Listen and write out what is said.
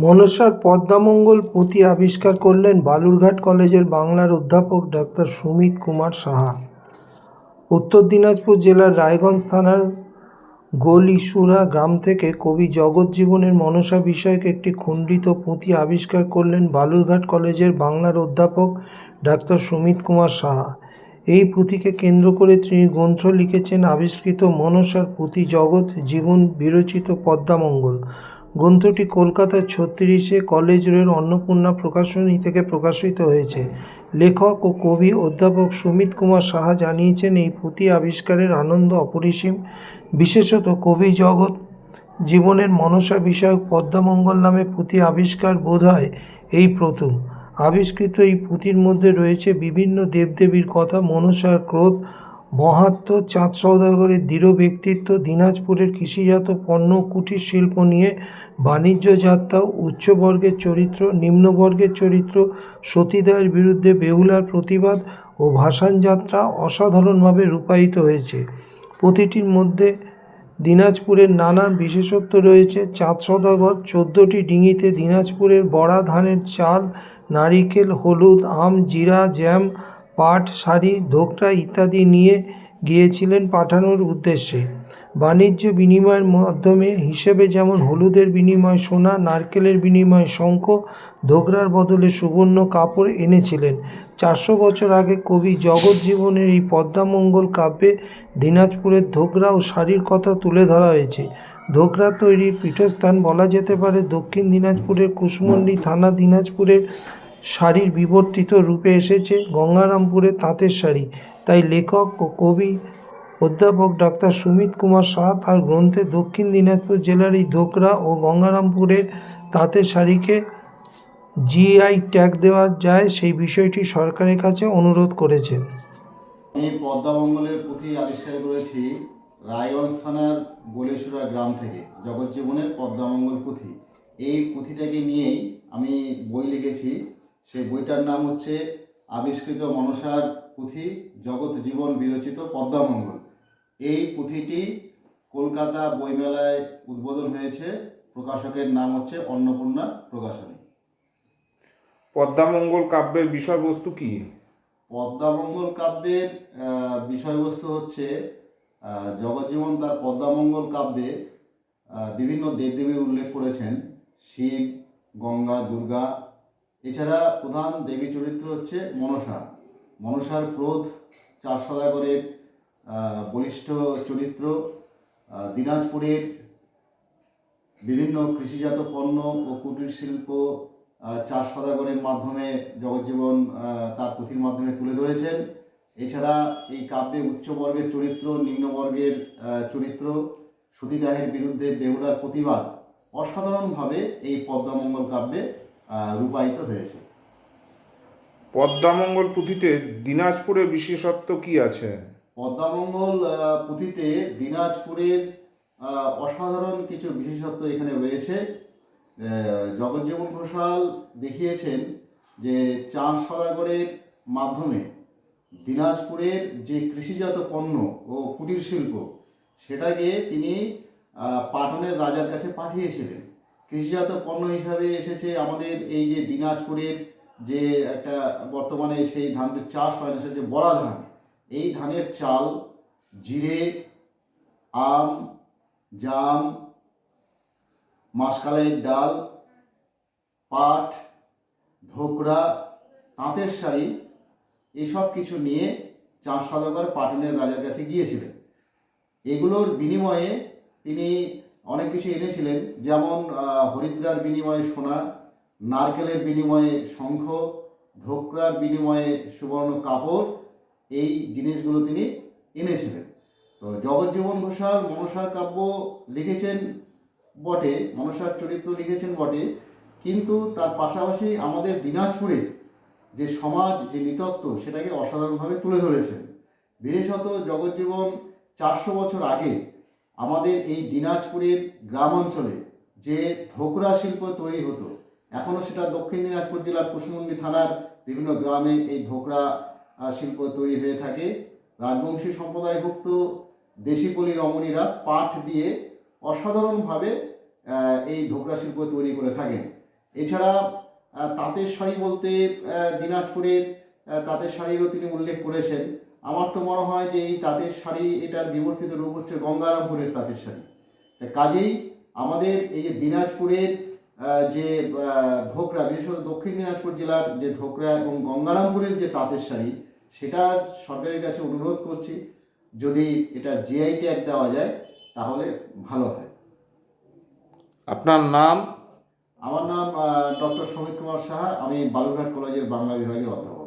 মনসার পদ্মামঙ্গল পুঁথি আবিষ্কার করলেন বালুরঘাট কলেজের বাংলার অধ্যাপক ডাক্তার সুমিত কুমার সাহা। উত্তর দিনাজপুর জেলার রায়গঞ্জ থানার গোলিশুরা গ্রাম থেকে কবি জগৎজীবনের মনসা বিষয়ক একটি খণ্ডিত পুঁথি আবিষ্কার করলেন বালুরঘাট কলেজের বাংলার অধ্যাপক ডাক্তার সুমিত কুমার সাহা। এই পুঁথিকে কেন্দ্র করে তিনি গ্রন্থ লিখেছেন আবিষ্কৃত মনসার পুঁথি জগৎ জীবন বিরচিত পদ্মামঙ্গল। গ্রন্থটি কলকাতার ৩৬-এ কলেজ রোডের অন্নপূর্ণা প্রকাশনী থেকে প্রকাশিত হয়েছে। লেখক ও কবি অধ্যাপক সুমিত কুমার সাহা জানিয়েছেন, এই পুঁথি আবিষ্কারের আনন্দ অপরিসীম। বিশেষত কবি জগৎ জীবনের মনসা বিষয়ক পদ্মামঙ্গল নামে পুঁথি আবিষ্কার বোধহয় এই প্রথম। আবিষ্কৃত এই পুঁথির মধ্যে রয়েছে বিভিন্ন দেবদেবীর কথা, মনসার ক্রোধ, মহাত্ম্য, চাঁদ সওদাগরের দৃঢ় ব্যক্তিত্ব, দিনাজপুরের কৃষিজাত পণ্য, কুটির শিল্প নিয়ে বাণিজ্য যাত্রা, উচ্চবর্গের চরিত্র, নিম্নবর্গের চরিত্র, সতীদাহের বিরুদ্ধে বেহুলার প্রতিবাদ ও ভাসান যাত্রা অসাধারণভাবে রূপায়িত হয়েছে। পুঁথিটির মধ্যে দিনাজপুরের নানান বিশেষত্ব রয়েছে। চাঁদ সওদাগর 14টি ডিঙিতে দিনাজপুরের বড়া ধানের চাল, নারিকেল, হলুদ, আম, জিরা, জ্যাম, পাট, শাড়ি, ধোকরা ইত্যাদি নিয়ে গিয়েছিলেন পাঠানোর উদ্দেশ্যে। বাণিজ্য বিনিময়ের মাধ্যমে হিসেবে যেমন হলুদের বিনিময়ে সোনা, নারকেলের বিনিময়ে শঙ্খ, ধোকরার বদলে সুবর্ণ কাপড় এনেছিলেন। 400 বছর আগে কবি জগৎজীবনের এই পদ্মামঙ্গল কাব্যে দিনাজপুরের ধোকরা ও শাড়ির কথা তুলে ধরা হয়েছে। ধোকরা তৈরির পীঠস্থান বলা যেতে পারে দক্ষিণ দিনাজপুরের কুশমন্ডি থানা। দিনাজপুরের শাড়ির বিবর্তিত রূপে এসেছে গঙ্গারামপুরের তাঁতের শাড়ি। তাই লেখক ও কবি অধ্যাপক ডাক্তার সুমিত কুমার সাহা তার গ্রন্থে দক্ষিণ দিনাজপুর জেলার এই ধোকরা ও গঙ্গারামপুরের তাঁতের শাড়িকে জিআই ট্যাগ দেওয়া যায় সেই বিষয়টি সরকারের কাছে অনুরোধ করেছেন। আমি পদ্মামঙ্গলের পুঁথি আবিষ্কার করেছি রায়গঞ্জ থানার গোলেশুরা গ্রাম থেকে, জগৎজীবনের পদ্মামঙ্গল পুঁথি। এই পুঁথিটাকে নিয়েই আমি বই লিখেছি। সেই বইটার নাম হচ্ছে আবিষ্কৃত মনসার পুঁথি জগৎ জীবন বিরচিত পদ্মামঙ্গল। এই পুঁথিটি কলকাতা বইমেলায় উদ্বোধন হয়েছে। প্রকাশকের নাম হচ্ছে অন্নপূর্ণা প্রকাশনী। পদ্মামঙ্গল কাব্যের বিষয়বস্তু কি? পদ্মামঙ্গল কাব্যের বিষয়বস্তু হচ্ছে জগৎজীবন তার পদ্মামঙ্গল কাব্যে বিভিন্ন দেবদেবীর উল্লেখ করেছেন। শিব, গঙ্গা, দুর্গা। এছাড়া প্রধান দেবী চরিত্র হচ্ছে মনসা। মনসার ক্রোধ, চাঁদ সওদাগরের বলিষ্ঠ চরিত্র, দিনাজপুরের বিভিন্ন কৃষিজাত পণ্য ও কুটির শিল্প চাঁদ সওদাগরের মাধ্যমে জগৎজীবন তার পুঁথির মাধ্যমে তুলে ধরেছেন। এছাড়া এই কাব্যে উচ্চবর্গের চরিত্র, নিম্নবর্গের চরিত্র, সতীদাহের বিরুদ্ধে বেহুলার প্রতিবাদ অসাধারণভাবে এই পদ্মামঙ্গল কাব্যে রূপায়িত হয়েছে। পদ্মামঙ্গল পুঁথিতে দিনাজপুরের বিশেষত্ব কি আছে? পদ্মামঙ্গল পুঁথিতে দিনাজপুরের অসাধারণ কিছু বিশেষত্ব এখানে রয়েছে। জগৎজীবন ঘোষাল দেখিয়েছেন যে চাঁদ সওদাগরের মাধ্যমে দিনাজপুরের যে কৃষিজাত পণ্য ও কুটির শিল্প সেটাকে তিনি পাটনের রাজার কাছে পাঠিয়েছিলেন। কৃষিজাত পণ্য হিসাবে এসেছে আমাদের এই যে দিনাজপুরের যে একটা বর্তমানে সেই ধানের চাষ হয় না, সেটা যে বড়া ধান, এই ধানের চাল, জিরে, আম, জাম, মাসকালের ডাল, পাট, ধোকরা, তাঁতের শাড়ি, এসব কিছু নিয়ে চাঁদ সওদাগর পাটনের রাজার কাছে গিয়েছিলেন। এগুলোর বিনিময়ে তিনি অনেক কিছু এনেছিলেন, যেমন হরিদ্রার বিনিময়ে সোনা, নারকেলের বিনিময়ে শঙ্খ, ধোকরার বিনিময়ে সুবর্ণ কাপড়, এই জিনিসগুলো তিনি এনেছিলেন। তো জগৎজীবন ঘোষাল মনসার কাব্য লিখেছেন বটে, মনসার চরিত্র লিখেছেন বটে, কিন্তু তার পাশাপাশি আমাদের দিনাজপুরে যে সমাজ, যে নৃতত্ব, সেটাকে অসাধারণভাবে তুলে ধরেছেন। বিশেষত জগৎজীবন 400 বছর আগে আমাদের এই দিনাজপুরের গ্রাম অঞ্চলে যে ধোকরা শিল্প তৈরি হতো, এখনও সেটা দক্ষিণ দিনাজপুর জেলার কুশমন্ডি থানার বিভিন্ন গ্রামে এই ধোকরা শিল্প তৈরি হয়ে থাকে। রাজবংশী সম্প্রদায়ভুক্ত দেশিপল্লী রমণীরা পাট দিয়ে অসাধারণভাবে এই ধোকরা শিল্প তৈরি করে থাকেন। এছাড়া তাঁতের শাড়ি বলতে দিনাজপুরের তাঁতের শাড়িরও তিনি উল্লেখ করেছেন। আমার তো মনে হয় যে এই তাঁতের শাড়ি এটার বিবর্তিত রূপ হচ্ছে গঙ্গারামপুরের তাঁতের শাড়ি। কাজেই আমাদের এই যে দিনাজপুরের যে ধোকরা, বিশেষত দক্ষিণ দিনাজপুর জেলার যে ধোকরা এবং গঙ্গারামপুরের যে তাঁতের শাড়ি, সেটা সরকারের কাছে অনুরোধ করছি, যদি এটা জিআই ট্যাগ দেওয়া যায় তাহলে ভালো হয়। আপনার নাম? আমার নাম ডক্টর সুমিত কুমার সাহা, আমি বালুরঘাট কলেজের বাংলা বিভাগের অধ্যাপক।